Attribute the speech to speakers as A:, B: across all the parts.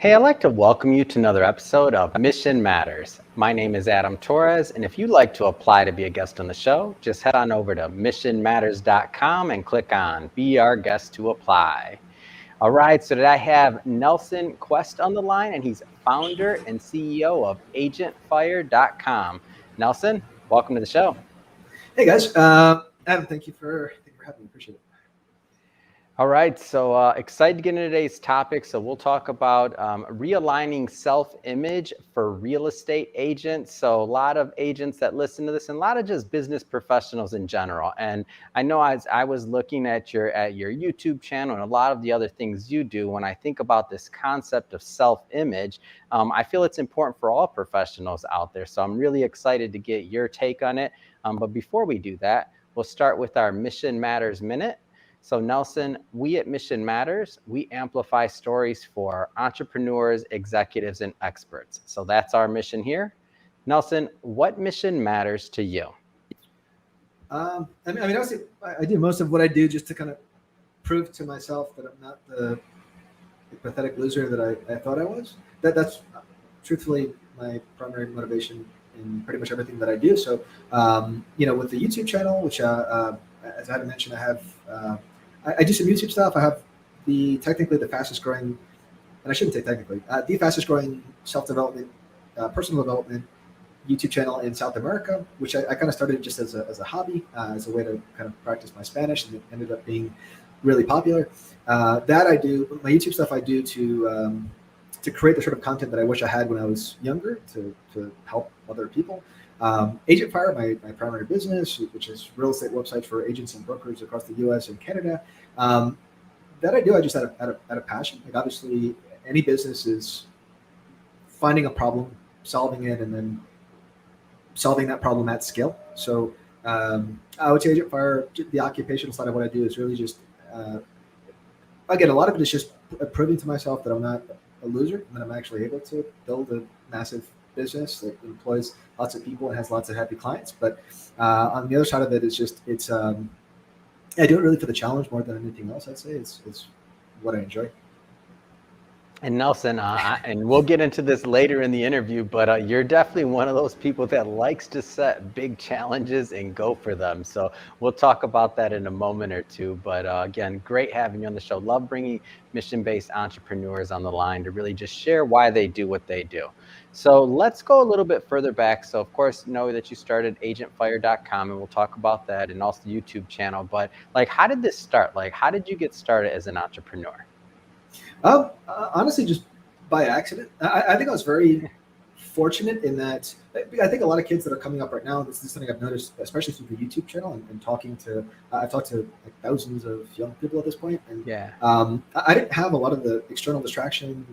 A: Hey, I'd like to welcome you to another episode of Mission Matters. My name is Adam Torres, and if you'd like to apply to be a guest on the show, just head on over to missionmatters.com and click on Be Our Guest to Apply. All right, so today I have Nelson Quest on the line, and he's founder and CEO of Agentfire.com. Nelson, welcome to the show.
B: Hey guys, Adam, thank you for having me. Appreciate it.
A: All right, so excited to get into today's topic. So we'll talk about realigning self-image for real estate agents. So a lot of agents that listen to this, and a lot of just business professionals in general. And I know as I was looking at your YouTube channel and a lot of the other things you do, when I think about this concept of self-image, I feel it's important for all professionals out there. So I'm really excited to get your take on it. But before we do that, we'll start with our Mission Matters Minute. So Nelson, we at Mission Matters, we amplify stories for entrepreneurs, executives, and experts. So that's our mission here. Nelson, what mission matters to you?
B: Honestly, I do most of what I do just to kind of prove to myself that I'm not the pathetic loser that I thought I was. That's truthfully my primary motivation in pretty much everything that I do. So, with the YouTube channel, which as I had mentioned, I have. I do some YouTube stuff. I have technically the fastest growing, and I shouldn't say technically, the fastest growing self-development, personal development YouTube channel in South America, which I kind of started just as a hobby, as a way to kind of practice my Spanish, and it ended up being really popular. That I do, my YouTube stuff I do to create the sort of content that I wish I had when I was younger to help other people. Agentfire, my primary business, which is real estate websites for agents and brokers across the U.S. and Canada. That I do, I just out of passion. Like obviously, any business is finding a problem, solving it, and then solving that problem at scale. So I would say Agentfire, the occupational side of what I do is really just, again, a lot of it is just proving to myself that I'm not a loser, and that I'm actually able to build a massive business that employs lots of people and has lots of happy clients. But on the other side of it is just I do it really for the challenge more than anything else. I'd say it's what I enjoy.
A: And Nelson, and we'll get into this later in the interview, but you're definitely one of those people that likes to set big challenges and go for them. So we'll talk about that in a moment or two. But again, great having you on the show. Love bringing mission-based entrepreneurs on the line to really just share why they do what they do. So let's go a little bit further back. So of course, know that you started agentfire.com, and we'll talk about that, and also the YouTube channel. But like, how did this start? Like, how did you get started as an entrepreneur?
B: Honestly, just by accident. I think I was very fortunate in that. I think a lot of kids that are coming up right now, this is something I've noticed, especially through the YouTube channel and talking to, I've talked to like thousands of young people at this point. And
A: yeah,
B: I didn't have a lot of the external distraction.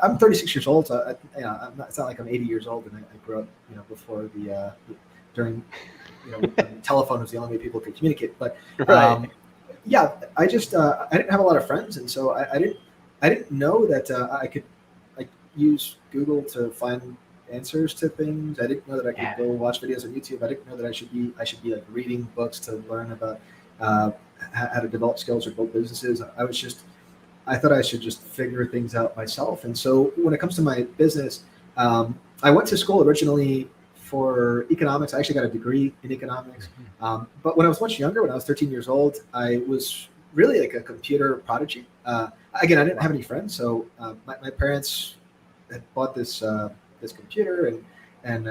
B: I'm 36 years old, so it's not like I'm 80 years old and I grew up, before during, when the telephone was the only way people could communicate. But
A: right.
B: I just I didn't have a lot of friends, and so I didn't know that I could like use Google to find answers to things. I didn't know that I could go watch videos on YouTube. I didn't know that I should be like reading books to learn about how to develop skills or build businesses. I thought I should just figure things out myself. And so when it comes to my business, I went to school originally for economics. I actually got a degree in economics. But when I was much younger, when I was 13 years old, I was really like a computer prodigy. Again, I didn't have any friends, so my parents had bought this computer, and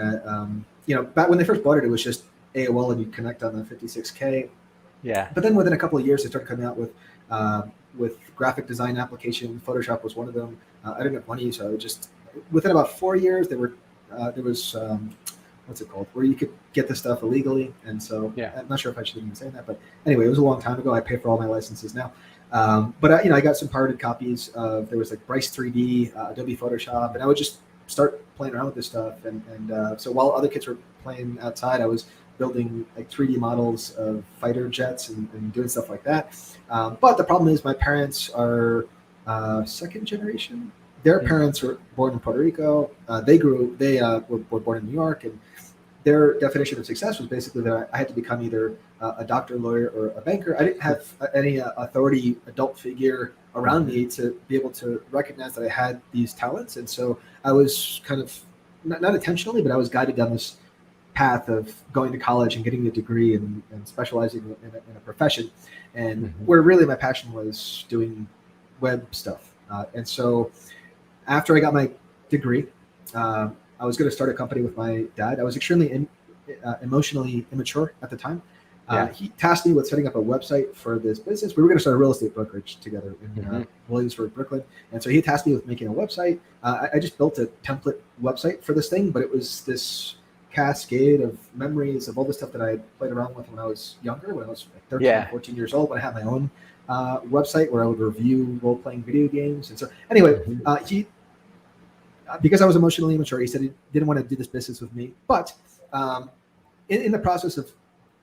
B: back when they first bought it, it was just AOL, and you'd connect on the 56K.
A: Yeah.
B: But then within a couple of years, they started coming out with graphic design application. Photoshop was one of them. I didn't have money, so within about 4 years, there was what's it called, where you could get this stuff illegally. And so I'm not sure if I should even say that, but anyway, it was a long time ago. I pay for all my licenses now. But I got some pirated copies there was like Bryce 3D, Adobe Photoshop, and I would just start playing around with this stuff. And so while other kids were playing outside, I was building like 3D models of fighter jets and doing stuff like that. But the problem is my parents are second generation. Their parents were born in Puerto Rico. They were born in New York, and their definition of success was basically that I had to become either a doctor, lawyer, or a banker. I didn't have any authority, adult figure around me to be able to recognize that I had these talents. And so I was kind of not intentionally, but I was guided down this path of going to college and getting a degree and specializing in a profession, and where really my passion was doing web stuff. And so after I got my degree, I was going to start a company with my dad. I was extremely emotionally immature at the time. He tasked me with setting up a website for this business. We were going to start a real estate brokerage together in Williamsburg, Brooklyn. And so he tasked me with making a website. I just built a template website for this thing, but it was this cascade of memories of all the stuff that I played around with when I was younger, when I was like 13, 14 years old, when I had my own website where I would review role-playing video games. And so anyway, because I was emotionally immature, he said he didn't want to do this business with me. But in the process of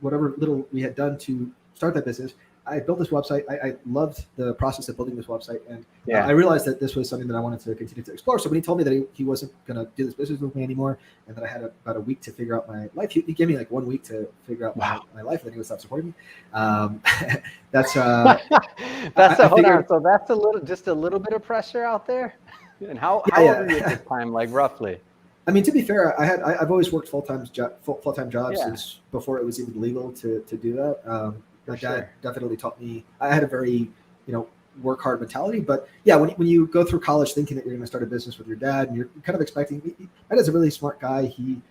B: whatever little we had done to start that business, I built this website. I loved the process of building this website. And I realized that this was something that I wanted to continue to explore. So when he told me that he wasn't going to do this business with me anymore, and that I had about a week to figure out my life, he gave me like 1 week to figure out my life, and then he would stop supporting me. That's
A: hold on. So that's just a little bit of pressure out there. And how old are you at this time, like roughly?
B: I mean, to be fair, I've always worked full-time jobs since before it was even legal to do that. My dad definitely taught me. I had a very, work hard mentality. But yeah, when you go through college thinking that you're going to start a business with your dad, and you're kind of expecting, my dad's a really smart guy. He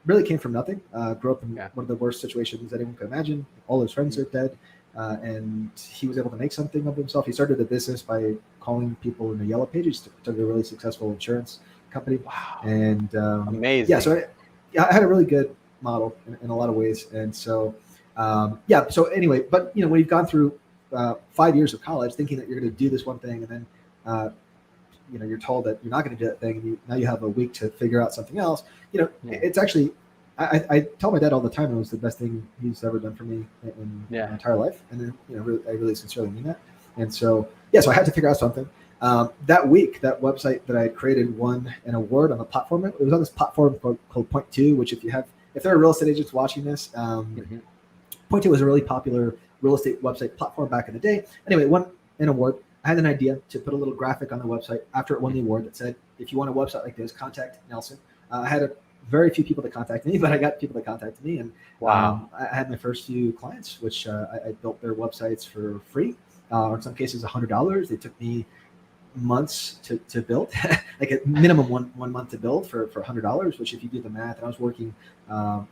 B: really came from nothing. Grew up in one of the worst situations anyone could imagine. All his friends are dead, and he was able to make something of himself. He started a business by calling people in the yellow pages to a really successful insurance company.
A: Wow!
B: And
A: amazing.
B: Yeah, so I had a really good model in a lot of ways, and so. So anyway, but when you've gone through 5 years of college thinking that you're going to do this one thing, and then you're told that you're not going to do that thing, and now you have a week to figure out something else. It's actually I tell my dad all the time it was the best thing he's ever done for me in my entire life, and then I really sincerely mean that. And so so I had to figure out something. That week, that website that I had created won an award on a platform. It was on this platform called Point Two, which if there are real estate agents watching this. Point Two was a really popular real estate website platform back in the day. Anyway, it won an award. I had an idea to put a little graphic on the website after it won the award that said, if you want a website like this, contact Nelson. I had very few people that contacted me, but I got people that contacted me. And I had my first few clients, which I built their websites for free, or in some cases $100. They took me months to build, like a minimum one month to build for $100, which if you do the math, and I was working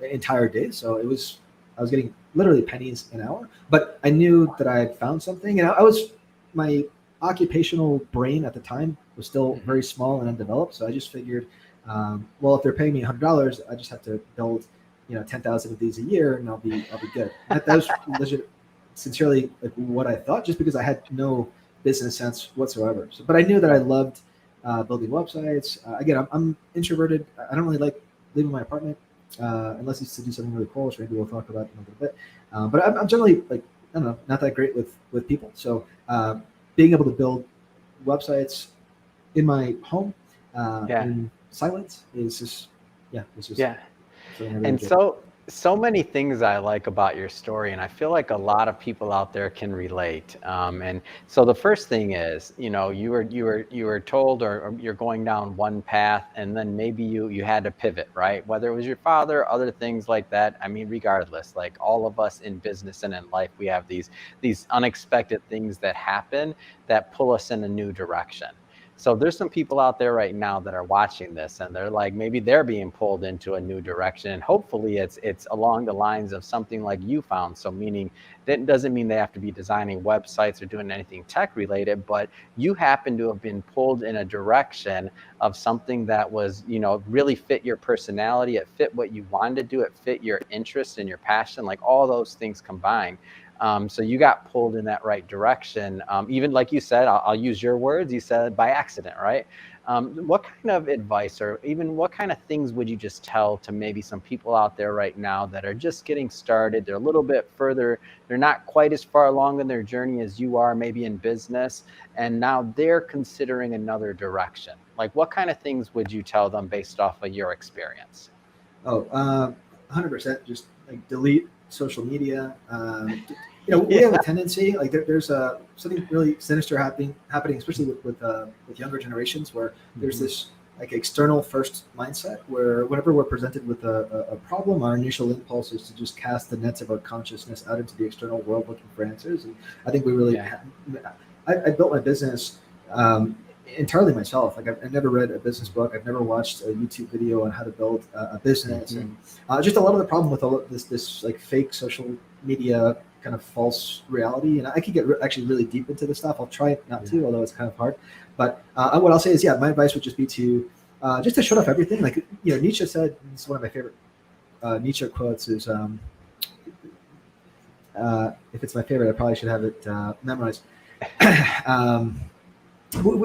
B: entire days. So I was getting literally pennies an hour, but I knew that I had found something, and my occupational brain at the time was still very small and undeveloped. So I just figured, if they're paying me $100, I just have to build, 10,000 of these a year, and I'll be good. That was legit, sincerely like what I thought, just because I had no business sense whatsoever. So, but I knew that I loved building websites. Again, I'm introverted. I don't really like leaving my apartment. Unless it's to do something really cool, which maybe we'll talk about in a little bit. But I'm generally not that great with people. So being able to build websites in my home in silence is just
A: And so many things I like about your story, and I feel like a lot of people out there can relate. And so the first thing is, you were told, or you're going down one path, and then maybe you had to pivot, right? Whether it was your father, other things like that. I mean, regardless, like all of us in business and in life, we have these unexpected things that happen that pull us in a new direction. So there's some people out there right now that are watching this, and they're like, maybe they're being pulled into a new direction, and hopefully it's along the lines of something like you found. So meaning that doesn't mean they have to be designing websites or doing anything tech related, but you happen to have been pulled in a direction of something that was, really fit your personality. It fit what you wanted to do. It fit your interest and your passion, like all those things combined. So you got pulled in that right direction. Even like you said, I'll use your words, you said by accident, right? What kind of advice, or even what kind of things would you just tell to maybe some people out there right now that are just getting started? They're a little bit further. They're not quite as far along in their journey as you are, maybe in business. And now they're considering another direction. Like what kind of things would you tell them based off of your experience?
B: 100% just like delete social media. We have a tendency, like there's something really sinister happening, especially with younger generations, where there's this like external first mindset, where whenever we're presented with a problem, our initial impulse is to just cast the nets of our consciousness out into the external world looking for answers. And I think we really, I built my business entirely myself. Like I've never read a business book. I've never watched a YouTube video on how to build a business. And just a lot of the problem with all of this like fake social media kind of false reality. And I could get actually really deep into this stuff. I'll try not to, although it's kind of hard. But what I'll say is, my advice would just be to just to shut off everything. Like, Nietzsche said, it's one of my favorite Nietzsche quotes is, if it's my favorite, I probably should have it memorized.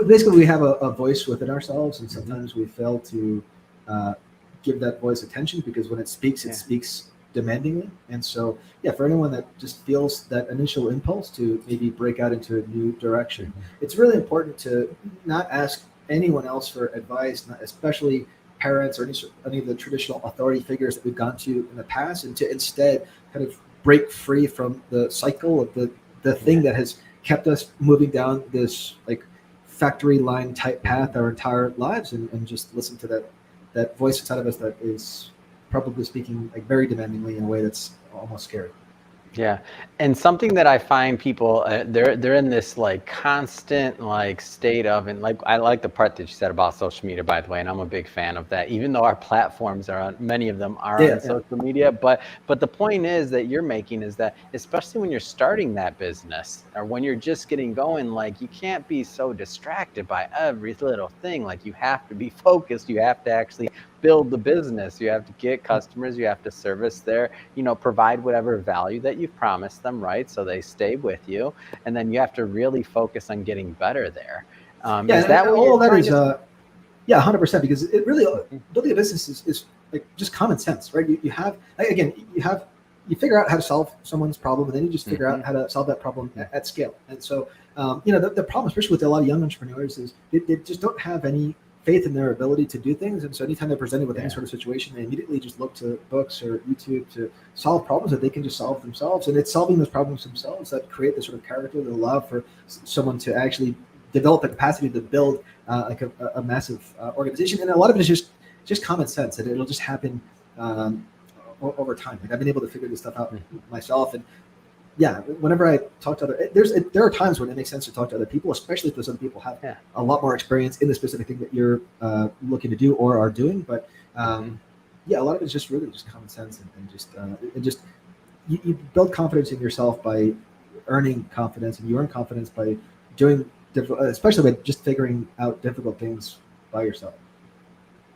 B: Basically, we have a voice within ourselves, and sometimes we fail to give that voice attention, because when it speaks demandingly. And so, for anyone that just feels that initial impulse to maybe break out into a new direction, it's really important to not ask anyone else for advice, especially parents or any of the traditional authority figures that we've gone to in the past, and to instead kind of break free from the cycle of the thing that has kept us moving down this like factory line type path our entire lives, and just listen to that voice inside of us that is probably speaking like very demandingly in a way that's almost scary.
A: Yeah. And something that I find people, they're in this like constant like state of, and like, I like the part that you said about social media, by the way, and I'm a big fan of that, even though our platforms are on, many of them are on social media. But the point is that you're making is that, especially when you're starting that business or when you're just getting going, like you can't be so distracted by every little thing. Like you have to be focused. You have to actually build the business. You have to get customers. You have to service their, provide whatever value that you've promised them, right? So they stay with you, and then you have to really focus on getting better there. Is that what
B: all
A: you're
B: that is?
A: to...
B: 100%. Because it really building a business is like just common sense, right? You have, again, you figure out how to solve someone's problem, and then you just figure out how to solve that problem at scale. And so, the problem, especially with a lot of young entrepreneurs, is they just don't have any faith in their ability to do things. And so anytime they're presented with any sort of situation, they immediately just look to books or YouTube to solve problems that they can just solve themselves. And it's solving those problems themselves that create the sort of character that allow for someone to actually develop the capacity to build like a massive organization. And a lot of it is just common sense, and it'll just happen over time. Like I've been able to figure this stuff out myself. And whenever I talk to there are times when it makes sense to talk to other people, especially if those other people have a lot more experience in the specific thing that you're looking to do or are doing. But a lot of it is just really just common sense, and just you build confidence in yourself by earning confidence, and you earn confidence by doing especially by just figuring out difficult things by yourself.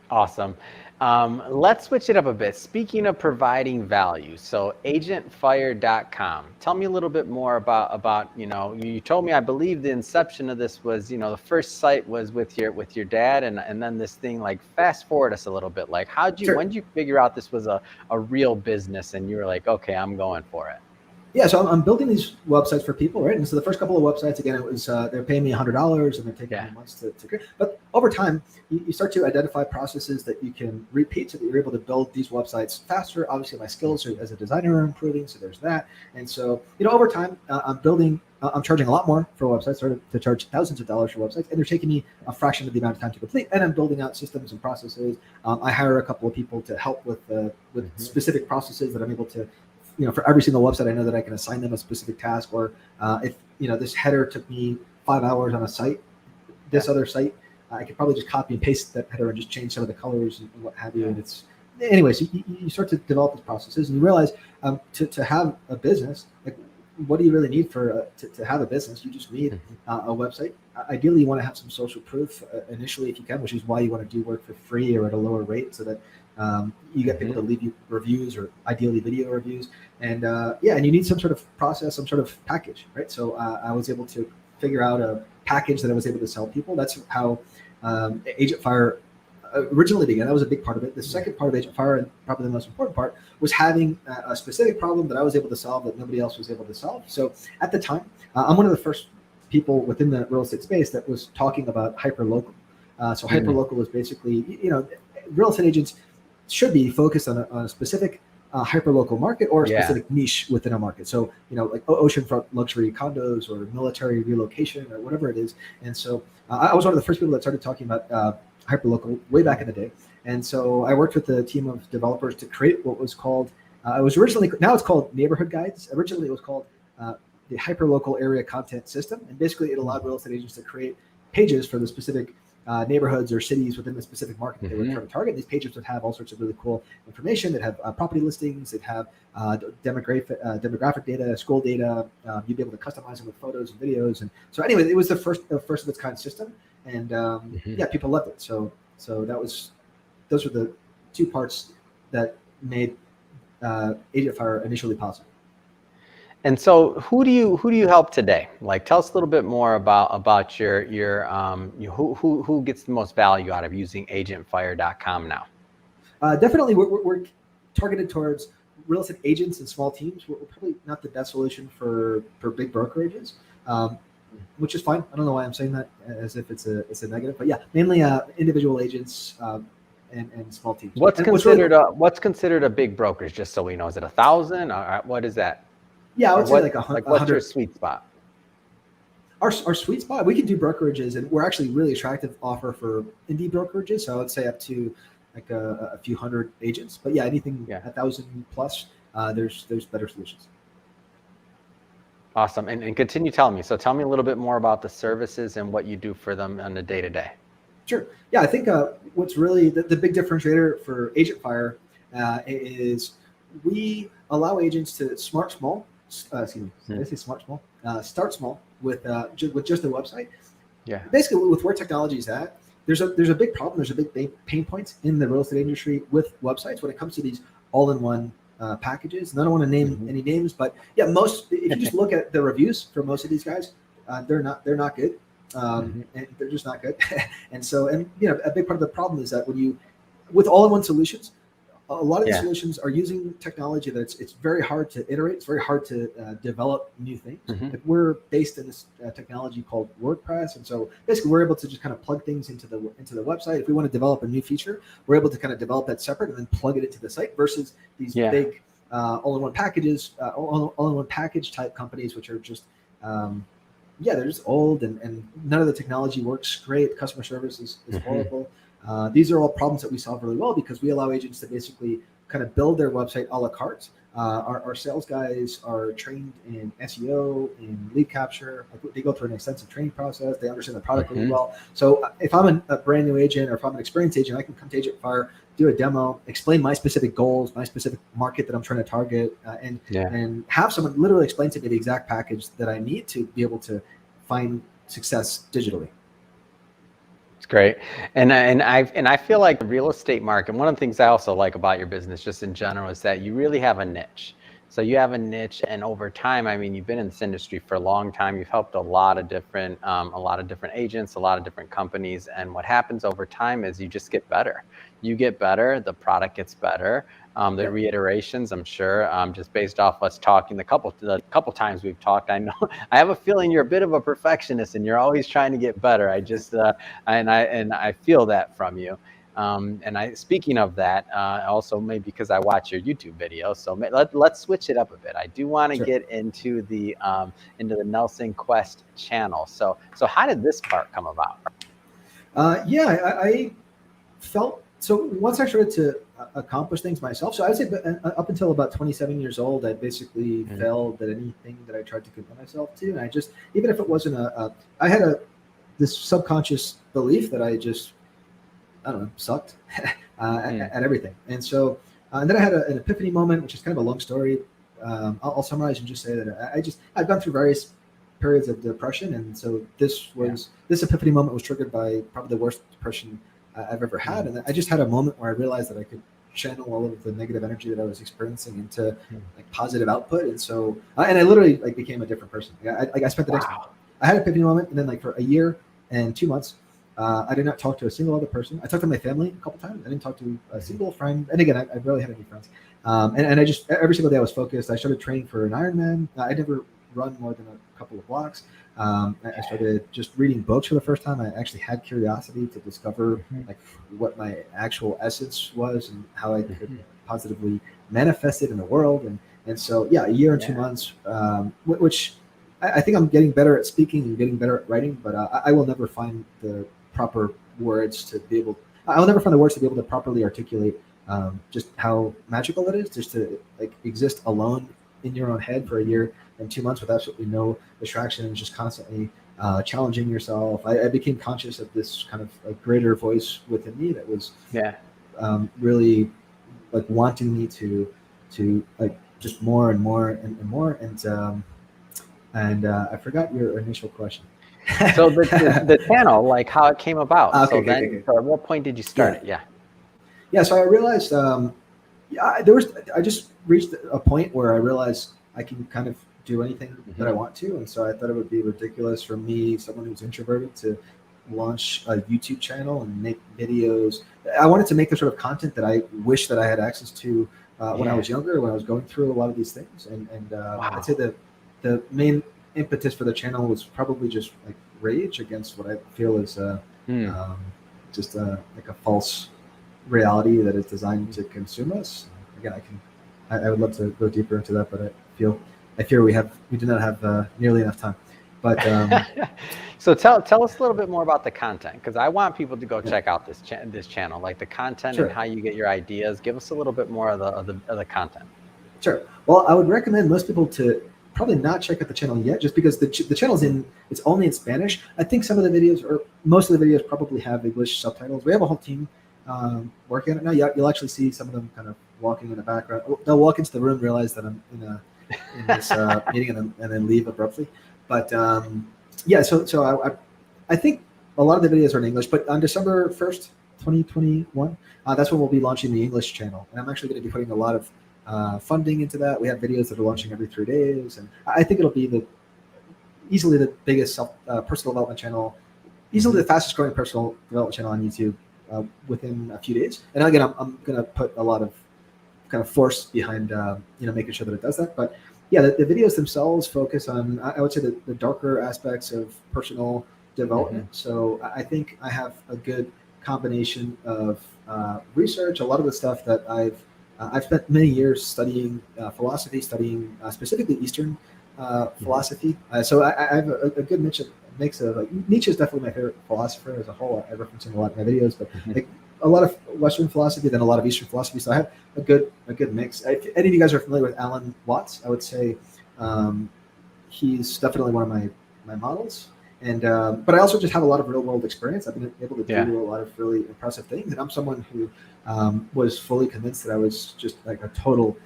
A: Awesome. Let's switch it up a bit. Speaking of providing value, so Agentfire.com. Tell me a little bit more about you told me, I believe the inception of this was, the first site was with your dad, and then this thing, like, fast forward us a little bit. Like, when did you figure out this was a real business and you were like, okay, I'm going for it?
B: Yeah, so I'm building these websites for people, right? And so the first couple of websites, again, it was they're paying me $100, and they're taking me months to create. But over time, you start to identify processes that you can repeat, so that you're able to build these websites faster. Obviously, my skills as a designer are improving, so there's that. And so, over time, I'm charging a lot more for websites, started to charge thousands of dollars for websites, and they're taking me a fraction of the amount of time to complete. And I'm building out systems and processes. I hire a couple of people to help with specific processes that I'm able to. For every single website, I know that I can assign them a specific task. Or if this header took me 5 hours on a site, this other site, I could probably just copy and paste that header and just change some of the colors and what have you. And it's, anyways, you start to develop these processes, and you realize to have a business, like, what do you really need to have a business? You just need a website. Ideally, you want to have some social proof initially, if you can, which is why you want to do work for free or at a lower rate, so that you get people to leave you reviews, or ideally video reviews. And and you need some sort of process, some sort of package, right? So I was able to figure out a package that I was able to sell people. That's how Agentfire originally began. That was a big part of it. The second part of Agentfire, and probably the most important part, was having a specific problem that I was able to solve that nobody else was able to solve. So at the time, I'm one of the first people within the real estate space that was talking about hyperlocal. So hyperlocal is basically, real estate agents should be focused on a specific hyper-local market or a
A: Yeah.
B: specific niche within a market. So, like oceanfront luxury condos or military relocation or whatever it is. And so I was one of the first people that started talking about hyper-local way back in the day. And so I worked with a team of developers to create what was called, it was originally, now it's called Neighborhood Guides. Originally it was called the hyper-local area content system. And basically it allowed real estate agents to create pages for the specific neighborhoods or cities within the specific market that they were trying to target. These pages would have all sorts of really cool information. They'd have property listings. They'd have demographic data, school data. You'd be able to customize them with photos and videos. And so anyway, it was the first of its kind system. And yeah, people loved it. So those were the two parts that made Agentfire initially possible.
A: And so who do you help today? Like, tell us a little bit more about your who gets the most value out of using agentfire.com now?
B: Definitely we're targeted towards real estate agents and small teams. We're probably not the best solution for big brokerages, which is fine. I don't know why I'm saying that as if it's a negative, but yeah, mainly individual agents and small teams.
A: What's considered a big brokerage? Just so we know, is it 1,000 or what is that?
B: Yeah, I would say like 100.
A: What's your sweet spot?
B: Our sweet spot, we can do brokerages, and we're actually really attractive offer for indie brokerages. So I would say up to like a few hundred agents. But yeah, anything 1,000 plus, there's better solutions.
A: Awesome. And continue telling me. So tell me a little bit more about the services and what you do for them on the day-to-day.
B: Sure. Yeah, I think what's really the big differentiator for Agentfire is we allow agents to start small with just a website.
A: Yeah.
B: Basically, with where technology is at, there's a big problem. There's a big pain points in the real estate industry with websites when it comes to these all-in-one packages. And I don't want to name any names, but yeah, if you just look at the reviews for most of these guys, they're not good. And they're just not good. And a big part of the problem is that with all-in-one solutions, a lot of these solutions are using technology that's it's very hard to iterate. It's very hard to develop new things. Like we're based in this technology called WordPress, and so basically we're able to just kind of plug things into the website. If we want to develop a new feature, we're able to kind of develop that separate and then plug it into the site versus these big all-in-one packages, all-in-one package type companies, which are just they're just old and none of the technology works great. Customer service is horrible. These are all problems that we solve really well because we allow agents to basically kind of build their website a la carte. Our sales guys are trained in SEO, in lead capture. They go through an extensive training process. They understand the product really well. So if I'm a brand new agent or if I'm an experienced agent, I can come to Agentfire, do a demo, explain my specific goals, my specific market that I'm trying to target, and have someone literally explain to me the exact package that I need to be able to find success digitally.
A: It's great. And I feel like the real estate market, one of the things I also like about your business just in general is that you really have a niche. So you have a niche, and over time, I mean, you've been in this industry for a long time. You've helped a lot of different agents, a lot of different companies. And what happens over time is you just get better. You get better, the product gets better. The reiterations, I'm sure, just based off us talking the couple times we've talked, I know I have a feeling you're a bit of a perfectionist and you're always trying to get better. I just and I feel that from you. Speaking of that, also maybe because I watch your YouTube videos, so let's switch it up a bit. I do want to get into the Nelson Quest channel. So how did this part come about?
B: I felt so once I started to accomplish things myself. So I would say up until about 27 years old, I basically failed at anything that I tried to commit myself to. And I just, even if it wasn't I had this subconscious belief that I just, I don't know, sucked at everything. And so, and then I had an epiphany moment, which is kind of a long story. I'll summarize and just say that I've gone through various periods of depression. And so this epiphany moment was triggered by probably the worst depression I've ever had. And I just had a moment where I realized that I could channel all of the negative energy that I was experiencing into like positive output. And so, and I literally like became a different person. I spent the next, I had an epiphany moment, and then like for a year and 2 months, I did not talk to a single other person. I talked to my family a couple times. I didn't talk to a single friend. And again, I barely had any friends. And I just, every single day I was focused. I started training for an Ironman. I never run more than a couple of blocks. I started just reading books for the first time. I actually had curiosity to discover like what my actual essence was and how I could positively manifest it in the world. And so, yeah, a year and 2 months, which I think I'm getting better at speaking and getting better at writing, but I will never find the proper words to be able. I'll never find the words to be able to properly articulate just how magical it is, just to like exist alone in your own head for a year and 2 months with absolutely no distraction and just constantly challenging yourself. I became conscious of this kind of like greater voice within me that was really like wanting me to like just more and more and more. And I forgot your initial question.
A: So the channel, like how it came about.
B: Okay.
A: So at what point did you start it?
B: Yeah. So I realized, I just reached a point where I realized I can kind of do anything that I want to. And so I thought it would be ridiculous for me, someone who's introverted, to launch a YouTube channel and make videos. I wanted to make the sort of content that I wish that I had access to when I was younger, when I was going through a lot of these things. And I'd say that the main impetus for the channel was probably just like rage against what I feel is just like a false reality that is designed to consume us. Again, I would love to go deeper into that, but I fear we do not have nearly enough time. But
A: so tell us a little bit more about the content, because I want people to go check out this channel, like the content and how you get your ideas. Give us a little bit more of the content.
B: Sure. Well, I would recommend most people to probably not check out the channel yet, just because the channel's it's only in Spanish. I think some of the videos, or most of the videos, probably have English subtitles. We have a whole team working on it now. You'll actually see some of them kind of walking in the background. They'll walk into the room, realize that I'm in this meeting, and then leave abruptly. But so I think a lot of the videos are in English. But on December 1st, 2021, that's when we'll be launching the English channel, and I'm actually going to be putting a lot of funding into that. We have videos that are launching every 3 days, and I think it'll be easily the biggest personal development channel, easily the fastest growing personal development channel on YouTube within a few days. And again, I'm going to put a lot of kind of force behind making sure that it does that. But yeah, the videos themselves focus on, I would say, the darker aspects of personal development. So I think I have a good combination of research. A lot of the stuff that I've spent many years studying philosophy, studying specifically Eastern philosophy. So I have a good mix of like, Nietzsche is definitely my favorite philosopher as a whole. I reference him a lot in my videos, but like a lot of Western philosophy, then a lot of Eastern philosophy. So I have a good mix. If any of you guys are familiar with Alan Watts, I would say he's definitely one of my models. And but I also just have a lot of real world experience. I've been able to do a lot of really impressive things, and I'm someone who was fully convinced that I was just like a total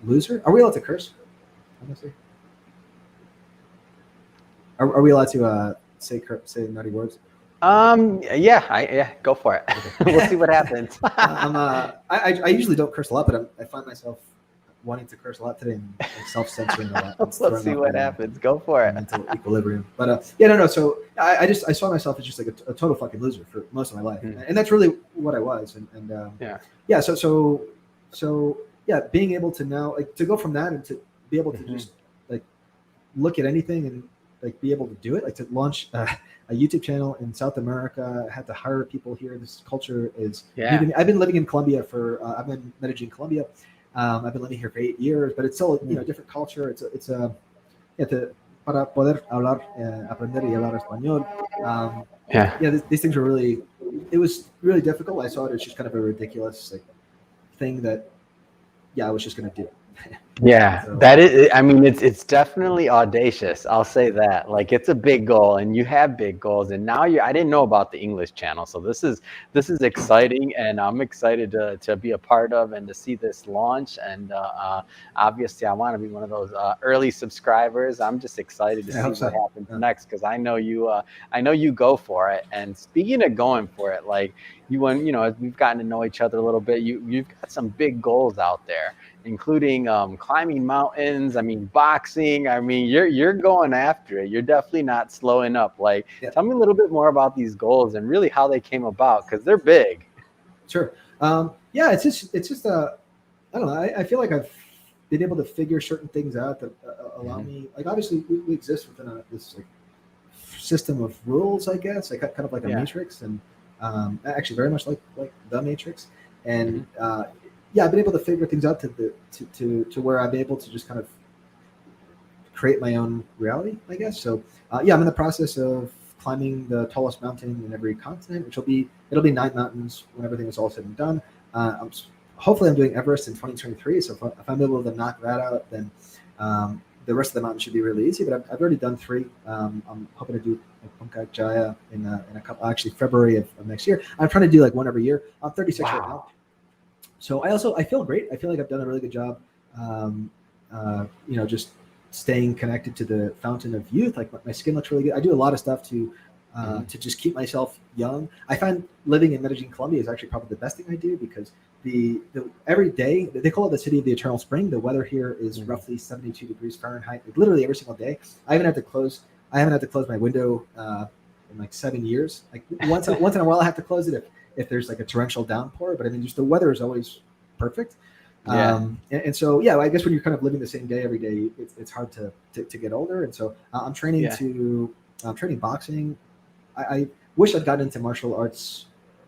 B: loser. Are we allowed to curse? Honestly, are we allowed to say naughty words?
A: Go for it. We'll see what happens.
B: I usually don't curse a lot, but I find myself wanting to curse a lot today and self-censoring a lot.
A: Let's see what happens. Go for it.
B: Mental equilibrium. But no. So I saw myself as just like a total fucking loser for most of my life, and that's really what I was. So being able to now like to go from that and to be able to just like look at anything and like be able to do it, like to launch a YouTube channel in South America. I had to hire people here. This culture is new to me. I've been living in Colombia I've been managing Colombia. I've been living here for 8 years, but it's still a different culture. It's para poder hablar, aprender y hablar español. These things were really, it was really difficult. I saw it as just kind of a ridiculous like thing that I was just going to do.
A: That is, I mean, it's definitely audacious. I'll say that. Like, it's a big goal, and you have big goals. And now I didn't know about the English channel, so this is exciting, and I'm excited to be a part of and to see this launch. And obviously, I want to be one of those early subscribers. I'm just excited to see what happens next, because I know you go for it. And speaking of going for it, like as we've gotten to know each other a little bit, you've got some big goals out there, including climbing mountains. I mean, boxing. I mean, you're going after it. You're definitely not slowing up. Like, tell me a little bit more about these goals and really how they came about, because they're big.
B: Sure. It's just I don't know. I feel like I've been able to figure certain things out that allow me. Like, obviously, we exist within this like system of rules, I guess. Like kind of like a matrix, and actually very much like the Matrix. And yeah, I've been able to figure things out to where I'm able to just kind of create my own reality, I guess. So yeah, I'm in the process of climbing the tallest mountain in every continent, which it'll be 9 mountains when everything is all said and done. Hopefully I'm doing Everest in 2023. So if I'm able to knock that out, then the rest of the mountains should be really easy. But I've already done 3. I'm hoping to do Pankaj Jaya in a couple, actually February of next year. I'm trying to do like one every year. I'm 36 right now. So I feel great. I feel like I've done a really good job. Just staying connected to the fountain of youth. Like my skin looks really good. I do a lot of stuff to just keep myself young. I find living in Medellin, Colombia is actually probably the best thing I do, because the every day, they call it the city of the eternal spring. The weather here is roughly 72 degrees Fahrenheit, like literally every single day. I haven't had to close my window in like 7 years. Like once in a while I have to close it if there's like a torrential downpour, but I mean, just the weather is always perfect.
A: Yeah.
B: And so, yeah, I guess when you're kind of living the same day every day, it's hard to get older. And so I'm training I'm training boxing. I wish I'd gotten into martial arts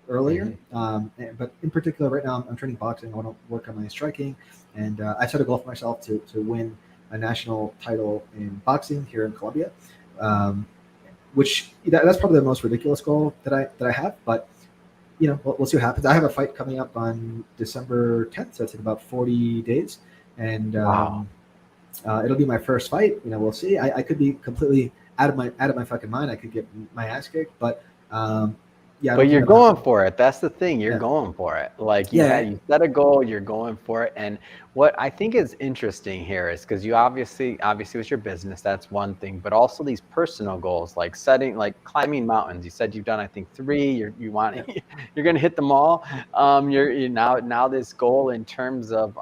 B: earlier. But in particular, right now I'm training boxing. I want to work on my striking, and I set a goal for myself to win a national title in boxing here in Colombia, which that's probably the most ridiculous goal that I have. But we'll see what happens. I have a fight coming up on December 10th, so it's in about 40 days, and it'll be my first fight. We'll see. I could be completely out of my fucking mind. I could get my ass kicked, but yeah.
A: But you're going for it. That's the thing. You're going for it. Like you set a goal, you're going for it. And what I think is interesting here is because you obviously with your business, that's one thing, but also these personal goals, like climbing mountains. You said you've done, I think 3. You're going to hit them all. You're now this goal in terms of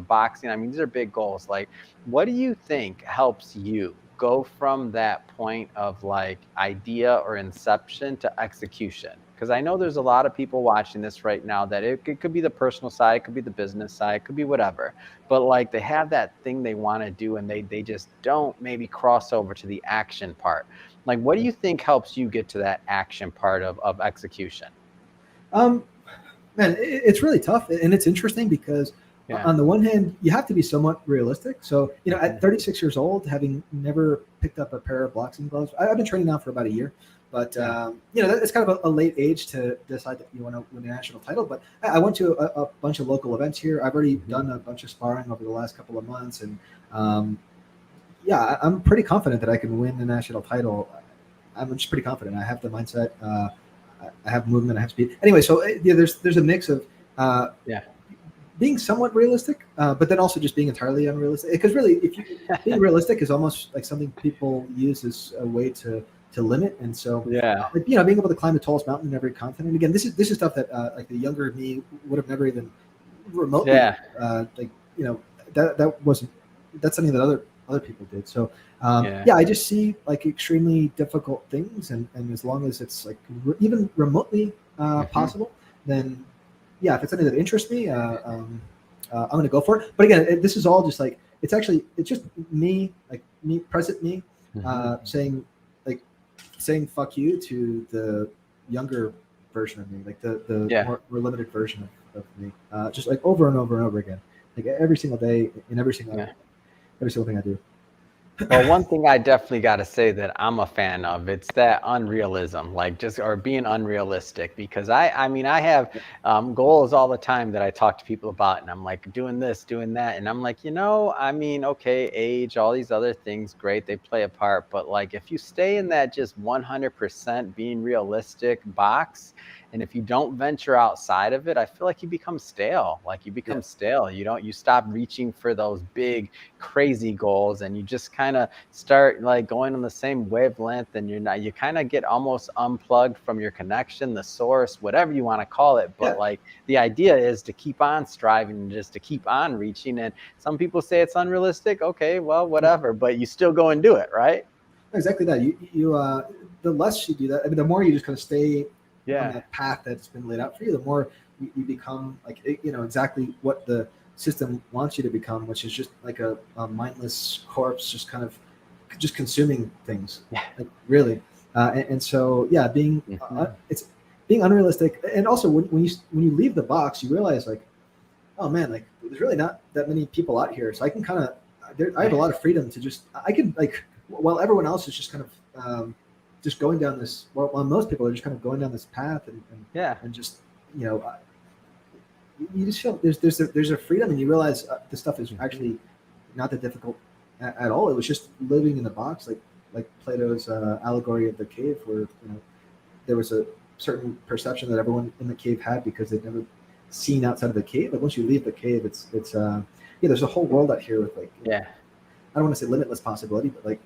A: boxing. I mean, these are big goals. Like, what do you think helps you go from that point of like idea or inception to execution? Because I know there's a lot of people watching this right now that it could be the personal side, it could be the business side, it could be whatever, but like they have that thing they want to do and they just don't maybe cross over to the action part. Like, what do you think helps you get to that action part of execution?
B: Man, it's really tough, and it's interesting because on the one hand, you have to be somewhat realistic. So, at 36 years old, having never picked up a pair of boxing gloves, I've been training now for about a year, but it's kind of a late age to decide that you want to win a national title. But I went to a bunch of local events here. I've already done a bunch of sparring over the last couple of months, and I'm pretty confident that I can win the national title. I'm just pretty confident. I have the mindset. I have movement. I have speed. Anyway, so there's a mix of being somewhat realistic, but then also just being entirely unrealistic. Because really, being realistic is almost like something people use as a way to limit. And so, being able to climb the tallest mountain in every continent. Again, this is stuff that like the younger me would have never even remotely that's something that other people did. So I just see like extremely difficult things, and as long as it's like even remotely possible, then if it's something that interests me, I'm going to go for it. But again, this is all just like, it's just me, like present me, saying fuck you to the younger version of me, like the more limited version of me, just like over and over and over again, like every single day in every single thing I do.
A: Well, one thing I definitely got to say that I'm a fan of, it's that unrealism, or being unrealistic, because I mean, I have goals all the time that I talk to people about, and I'm like doing this, doing that. And I'm like, I mean, okay, age, all these other things, great, they play a part. But like, if you stay in that just 100% being realistic box, and if you don't venture outside of it, I feel like you become stale. Like you become stale. You stop reaching for those big, crazy goals, and you just kind of start like going on the same wavelength, and you kind of get almost unplugged from your connection, the source, whatever you want to call it. But like the idea is to keep on striving and just to keep on reaching. And some people say it's unrealistic. Okay, well, whatever, but you still go and do it, right?
B: Exactly that. You the less you do that, I mean, the more you just kind of stay on that path that's been laid out for you, the more you become like, exactly what the system wants you to become, which is just like a mindless corpse, just kind of just consuming things, like really. And so, being it's being unrealistic. And also when you leave the box, you realize like, oh man, like there's really not that many people out here, so I can kind of, I have a lot of freedom to just, I can like, while everyone else is just kind of just going down this, while most people are just kind of going down this path and just, you know, you just feel there's a freedom, and you realize this stuff is actually not that difficult at all. It was just living in the box, like Plato's allegory of the cave, where, you know, there was a certain perception that everyone in the cave had because they'd never seen outside of the cave. Like once you leave the cave, it's yeah, there's a whole world out here with like, I don't want to say limitless possibility, but like,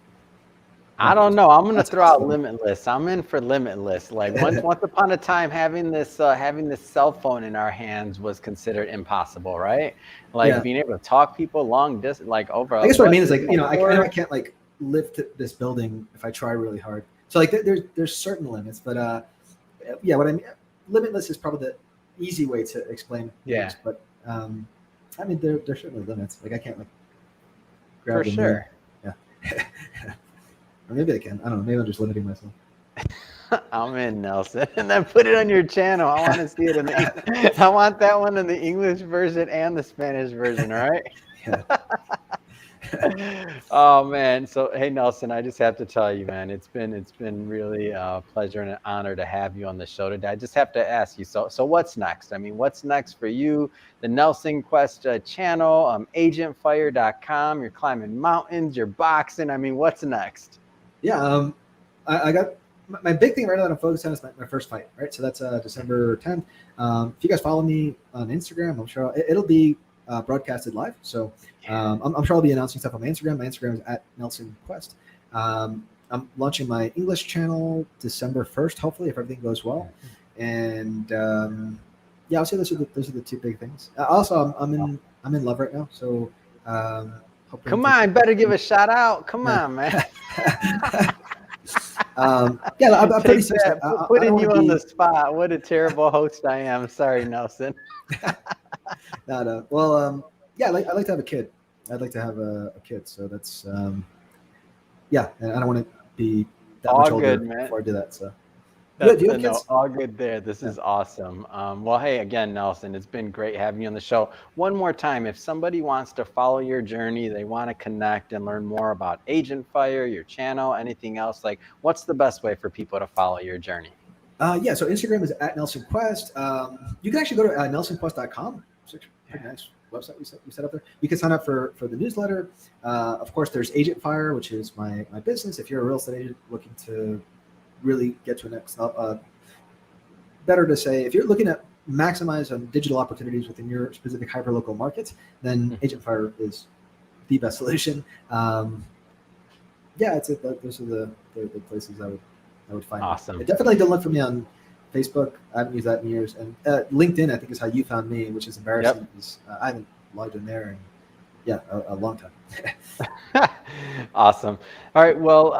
A: I don't know. I'm gonna throw out Limitless. I'm in for Limitless. Like once upon a time, having this cell phone in our hands was considered impossible, right? Like being able to talk people long distance, like over.
B: I guess what I mean is like, you know, I can't like lift this building if I try really hard. So like there's certain limits, but yeah, what I mean, Limitless is probably the easy way to explain things, but I mean there's certainly limits. Like I can't like grab
A: for sure.
B: Yeah. Or maybe I can. I don't know. Maybe I'm just limiting myself.
A: I'm in, Nelson, and then put it on your channel. I want to see it in the. I want that one in the English version and the Spanish version. All right.
B: Yeah.
A: Oh man. So hey, Nelson, I just have to tell you, man, it's been really a pleasure and an honor to have you on the show today. I just have to ask you. So what's next? I mean, what's next for you? The Nelson Quest channel, Agentfire.com. You're climbing mountains. You're boxing. I mean, what's next?
B: Yeah. I got my big thing right now that I'm focused on is my first fight. Right. So that's December 10th. If you guys follow me on Instagram, I'm sure it'll be broadcasted live. So I'm sure I'll be announcing stuff on my Instagram. My Instagram is @NelsonQuest. I'm launching my English channel December 1st, hopefully, if everything goes well. And yeah, I'll say those are the two big things. Also, I'm in love right now. So
A: come on, better give a shout out. Come on, man.
B: Yeah, I'm pretty serious.
A: Putting you on the spot. What a terrible host I am. Sorry, Nelson.
B: No. Well, yeah, I like to have a kid. I'd like to have a kid. So that's yeah, and I don't want to be that much older before I do that. So
A: all good there. This is awesome. Well, hey, again, Nelson, it's been great having you on the show. One more time, if somebody wants to follow your journey, they want to connect and learn more about Agentfire, your channel, anything else, like what's the best way for people to follow your journey?
B: Yeah, so Instagram is @NelsonQuest. You can actually go to nelsonquest.com. It's a pretty nice website we set up there. You can sign up for the newsletter. Of course, there's Agentfire, which is my business. If you're a real estate agent looking to really get to a next level, better to say, if you're looking at maximize on digital opportunities within your specific hyperlocal market, then Agentfire is the best solution. Yeah, those are the places I would find.
A: Awesome.
B: Definitely don't look for me on Facebook. I haven't used that in years. And LinkedIn, I think, is how you found me, which is embarrassing because I haven't logged in there in a long time.
A: Awesome. All right. Well,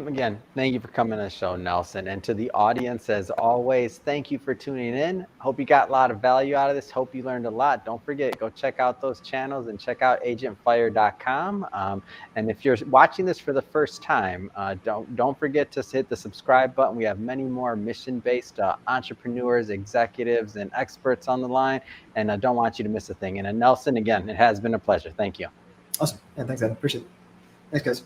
A: again, thank you for coming on the show, Nelson. And to the audience, as always, thank you for tuning in. Hope you got a lot of value out of this. Hope you learned a lot. Don't forget, go check out those channels and check out agentfire.com. And if you're watching this for the first time, don't forget to hit the subscribe button. We have many more mission-based entrepreneurs, executives, and experts on the line. And I don't want you to miss a thing. And Nelson, again, it has been a pleasure. Thank you.
B: Awesome. Yeah, thanks, Ed. Appreciate it. Thanks, guys.